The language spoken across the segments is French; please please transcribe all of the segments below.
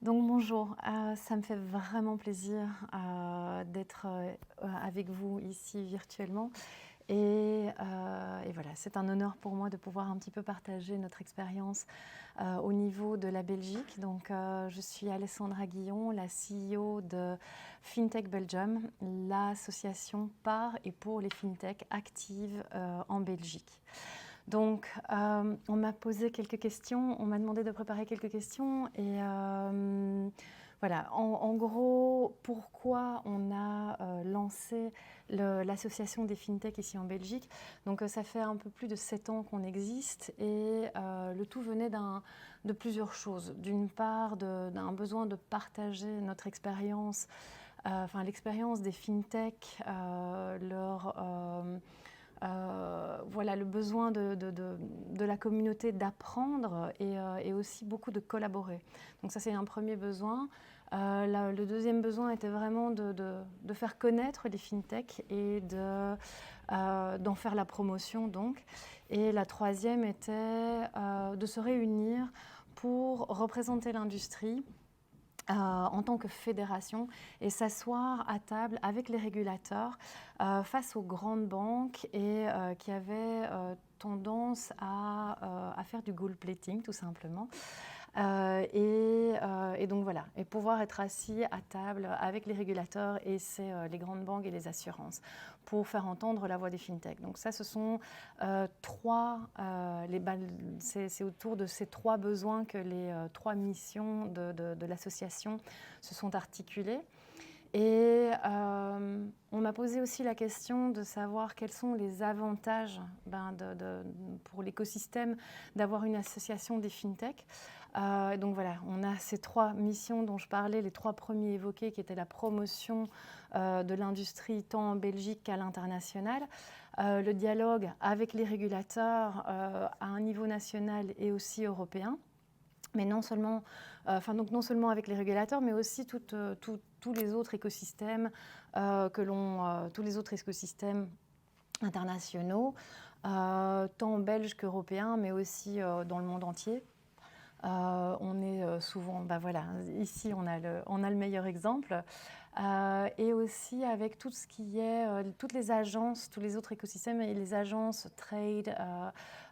Donc bonjour, ça me fait vraiment plaisir d'être avec vous ici virtuellement et voilà, c'est un honneur pour moi de pouvoir un petit peu partager notre expérience au niveau de la Belgique. Donc je suis Alessandra Guillon, la CEO de FinTech Belgium, l'association par et pour les FinTech actives en Belgique. Donc, on m'a posé quelques questions, on m'a demandé de préparer quelques questions et voilà, en gros, pourquoi on a lancé l'association des FinTech ici en Belgique. Donc, ça fait un peu plus de 7 ans qu'on existe et le tout venait de plusieurs choses. D'une part, d'un besoin de partager notre expérience, enfin l'expérience des FinTech, voilà, le besoin de la communauté d'apprendre et aussi beaucoup de collaborer. Donc ça, c'est un premier besoin. Le deuxième besoin était vraiment de faire connaître les FinTech et d'en faire la promotion. Donc. Et la troisième était de se réunir pour représenter l'industrie en tant que fédération et s'asseoir à table avec les régulateurs face aux grandes banques et qui avaient tendance à faire du gold plating tout simplement. Et donc voilà, et pouvoir être assis à table avec les régulateurs et les grandes banques et les assurances pour faire entendre la voix des FinTech. Donc ça, ce sont c'est autour de ces trois besoins que les trois missions de l'association se sont articulées. Et on m'a posé aussi la question de savoir quels sont les avantages pour l'écosystème d'avoir une association des FinTech. Donc voilà, on a ces trois missions dont je parlais, les trois premiers évoqués qui étaient la promotion de l'industrie tant en Belgique qu'à l'international, le dialogue avec les régulateurs à un niveau national et aussi européen. Mais non seulement, non seulement avec les régulateurs, mais aussi tous les autres écosystèmes tous les autres écosystèmes internationaux, tant belges qu'européens, mais aussi dans le monde entier. On est souvent, voilà, ici on a le meilleur exemple. Et aussi avec tout ce qui est, toutes les agences, tous les autres écosystèmes et les agences trade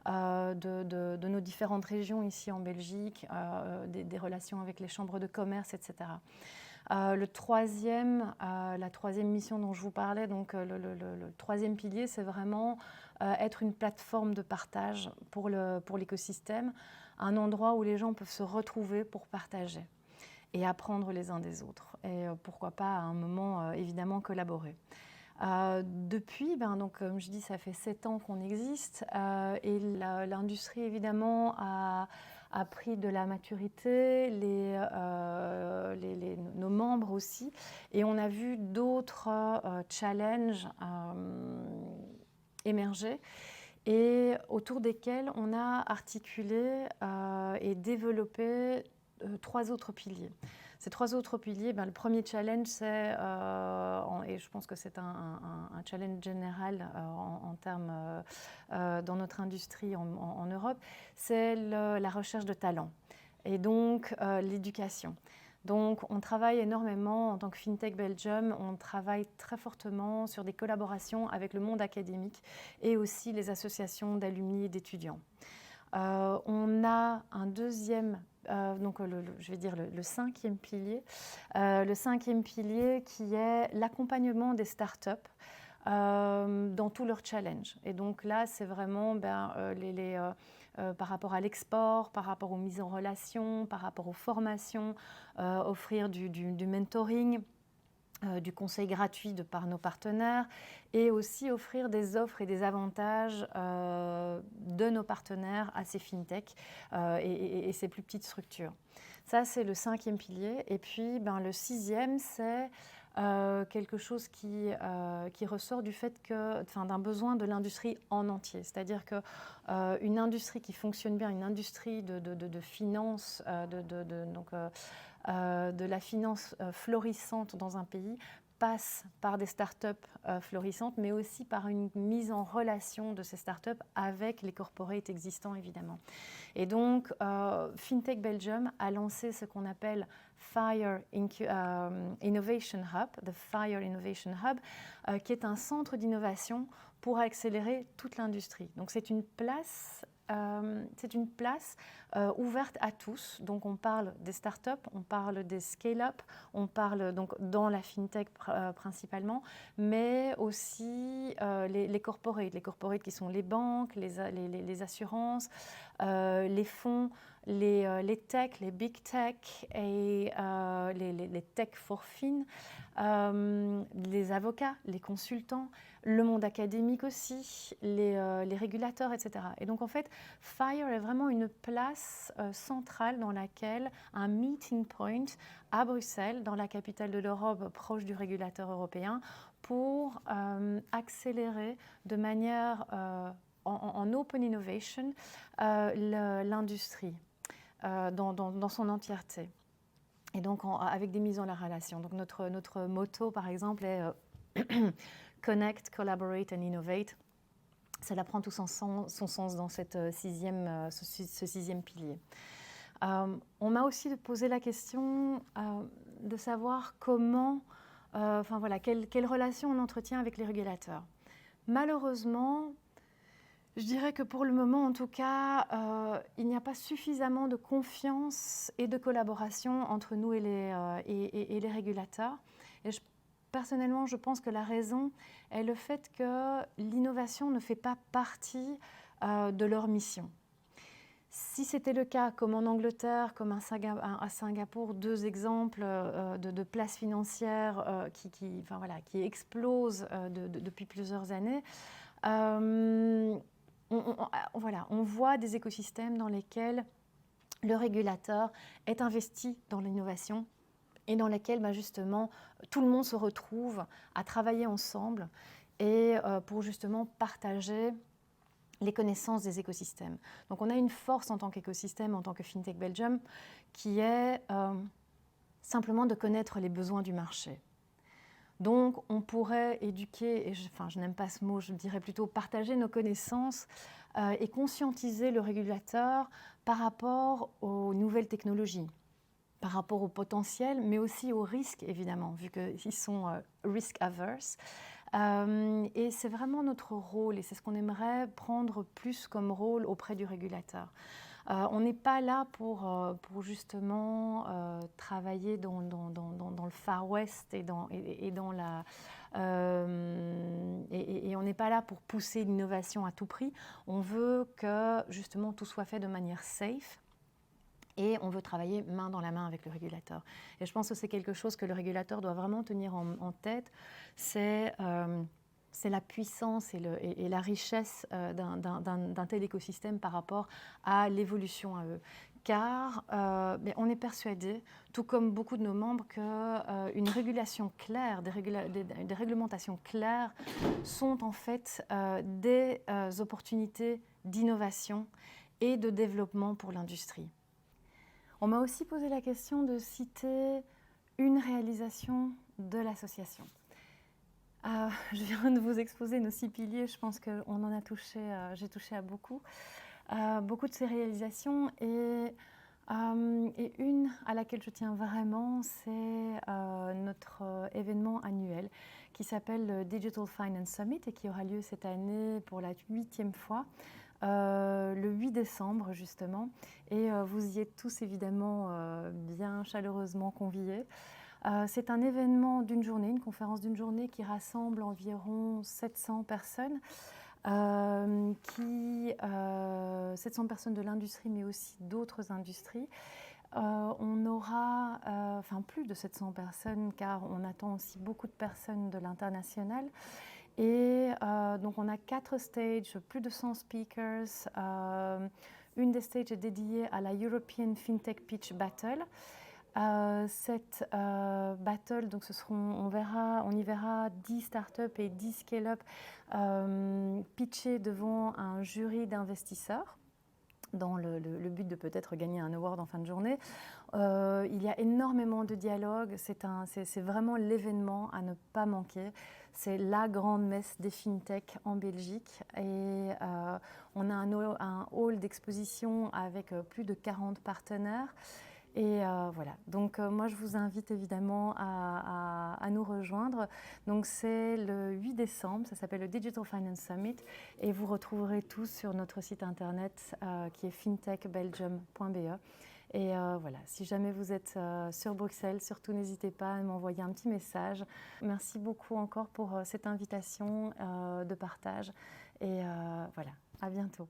de nos différentes régions ici en Belgique, des relations avec les chambres de commerce, etc. La troisième mission dont je vous parlais, donc le troisième pilier, c'est vraiment être une plateforme de partage pour l'écosystème, un endroit où les gens peuvent se retrouver pour partager et apprendre les uns des autres. Et pourquoi pas à un moment, évidemment, collaborer. Depuis, donc, comme je dis, ça fait 7 ans qu'on existe et l'industrie, évidemment, a pris de la maturité, nos membres aussi, et on a vu d'autres challenges émerger et autour desquels on a articulé et développé 3 autres piliers. Ces 3 autres piliers, le premier challenge, c'est, et je pense que c'est un challenge général en termes dans notre industrie en Europe, c'est la recherche de talents et donc l'éducation. Donc on travaille énormément en tant que FinTech Belgium, on travaille très fortement sur des collaborations avec le monde académique et aussi les associations d'alumni et d'étudiants. On a un deuxième, je vais dire le cinquième pilier. Le cinquième pilier qui est l'accompagnement des startups dans tous leurs challenges. Et donc là, c'est vraiment par rapport à l'export, par rapport aux mises en relation, par rapport aux formations, offrir du mentoring, du conseil gratuit par nos partenaires et aussi offrir des offres et des avantages de nos partenaires à ces FinTech et ces plus petites structures. Ça, c'est le cinquième pilier. Et puis, le sixième, c'est quelque chose qui ressort du fait d'un besoin de l'industrie en entier. C'est-à-dire qu'une industrie qui fonctionne bien, une industrie de finance, de la finance florissante dans un pays passe par des startups florissantes, mais aussi par une mise en relation de ces startups avec les corporates existants, évidemment. Et donc, FinTech Belgium a lancé ce qu'on appelle Innovation Hub, the Fire Innovation Hub, qui est un centre d'innovation pour accélérer toute l'industrie. Donc, c'est une place ouverte à tous. Donc, on parle des startups, on parle des scale-up, on parle donc dans la fintech principalement, mais aussi les corporates. Les corporates qui sont les banques, les assurances, les fonds, les tech, les big tech et les tech for fin, les avocats, les consultants, le monde académique aussi, les régulateurs, etc. Et donc en fait, FIRE est vraiment une place centrale dans laquelle un meeting point à Bruxelles, dans la capitale de l'Europe, proche du régulateur européen, pour accélérer de manière en open innovation l'industrie dans son entièreté. Et donc avec des mises en la relation. Donc notre motto, par exemple, est Connect, Collaborate and Innovate. Cela prend tout son sens dans ce sixième pilier. On m'a aussi posé la question de savoir comment, quelle relation on entretient avec les régulateurs. Malheureusement, je dirais que pour le moment, en tout cas, il n'y a pas suffisamment de confiance et de collaboration entre nous et les régulateurs. Et personnellement, je pense que la raison est le fait que l'innovation ne fait pas partie de leur mission. Si c'était le cas, comme en Angleterre, comme à Singapour, deux exemples de places financières qui explosent depuis plusieurs années, on voit des écosystèmes dans lesquels le régulateur est investi dans l'innovation et dans lesquels justement tout le monde se retrouve à travailler ensemble et pour justement partager les connaissances des écosystèmes. Donc on a une force en tant qu'écosystème, en tant que FinTech Belgium, qui est simplement de connaître les besoins du marché. Donc, on pourrait éduquer, et je n'aime pas ce mot, je dirais plutôt partager nos connaissances et conscientiser le régulateur par rapport aux nouvelles technologies, par rapport au potentiel, mais aussi aux risques, évidemment, vu qu'ils sont risk-averse. Et c'est vraiment notre rôle, et c'est ce qu'on aimerait prendre plus comme rôle auprès du régulateur. On n'est pas là pour justement travailler dans le Far West et on n'est pas là pour pousser l'innovation à tout prix. On veut que justement tout soit fait de manière safe et on veut travailler main dans la main avec le régulateur. Et je pense que c'est quelque chose que le régulateur doit vraiment tenir en tête. C'est la puissance et la richesse d'un tel écosystème par rapport à l'évolution à eux. Car on est persuadé, tout comme beaucoup de nos membres, qu'une régulation claire, des réglementations claires sont en fait des opportunités d'innovation et de développement pour l'industrie. On m'a aussi posé la question de citer une réalisation de l'association. Je viens de vous exposer nos 6 piliers, je pense qu'on en a touché, j'ai touché à beaucoup de ces réalisations et une à laquelle je tiens vraiment, c'est notre événement annuel qui s'appelle le Digital Finance Summit et qui aura lieu cette année pour la 8e fois. Le 8 décembre justement, et vous y êtes tous évidemment bien chaleureusement conviés. C'est un événement d'une journée, une conférence d'une journée qui rassemble environ 700 personnes, 700 personnes de l'industrie mais aussi d'autres industries. On aura plus de 700 personnes car on attend aussi beaucoup de personnes de l'international. Et donc on a 4 stages, plus de 100 speakers. Une des stages est dédiée à la European FinTech Pitch Battle. Cette battle, donc on y verra 10 startups et 10 scale-up pitcher devant un jury d'investisseurs dans le but de peut-être gagner un award en fin de journée. Il y a énormément de dialogues, c'est vraiment l'événement à ne pas manquer. C'est la grande messe des FinTech en Belgique et on a un hall d'exposition avec plus de 40 partenaires. Et voilà, donc moi je vous invite évidemment à nous rejoindre. Donc c'est le 8 décembre, ça s'appelle le Digital Finance Summit et vous retrouverez tout sur notre site internet qui est fintechbelgium.be. Et voilà, si jamais vous êtes sur Bruxelles, surtout n'hésitez pas à m'envoyer un petit message. Merci beaucoup encore pour cette invitation de partage et voilà, à bientôt.